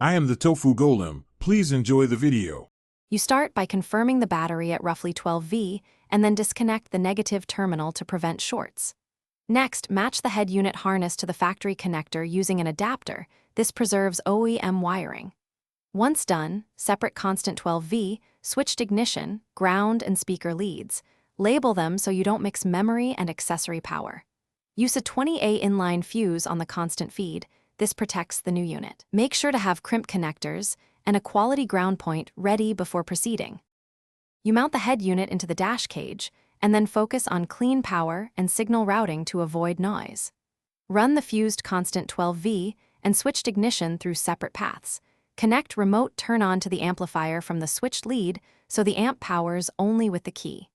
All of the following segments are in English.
I am the Tofu Golem. Please enjoy the video. You start by confirming the battery at roughly 12V and then disconnect the negative terminal to prevent shorts. Next, match the head unit harness to the factory connector using an adapter. This preserves OEM wiring. Once done, separate constant 12V, switched ignition, ground, and speaker leads. Label them so you don't mix memory and accessory power. Use a 20A inline fuse on the constant feed. This protects the new unit. Make sure to have crimp connectors and a quality ground point ready before proceeding. You mount the head unit into the dash cage and then focus on clean power and signal routing to avoid noise. Run the fused constant 12V and switched ignition through separate paths. Connect remote turn-on to the amplifier from the switched lead so the amp powers only with the key.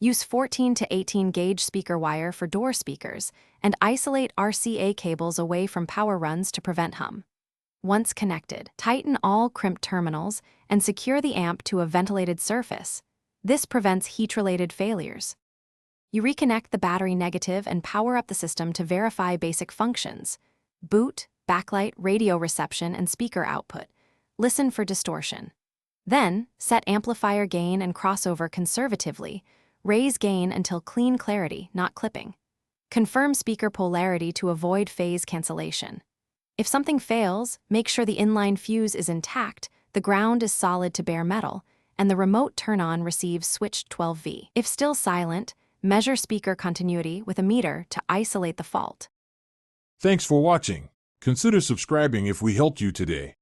Use 14 to 18 gauge speaker wire for door speakers and isolate RCA cables away from power runs to prevent hum. Once connected, tighten all crimped terminals and secure the amp to a ventilated surface. This prevents heat-related failures. You reconnect the battery negative and power up the system to verify basic functions: boot, backlight, radio reception, and speaker output. Listen for distortion. Then, set amplifier gain and crossover conservatively. Raise gain until clean clarity, not clipping. Confirm speaker polarity to avoid phase cancellation. If something fails, make sure the inline fuse is intact, the ground is solid to bare metal, and the remote turn-on receives switched 12V. If still silent, measure speaker continuity with a meter to isolate the fault. Thanks for watching. Consider subscribing if we helped you today.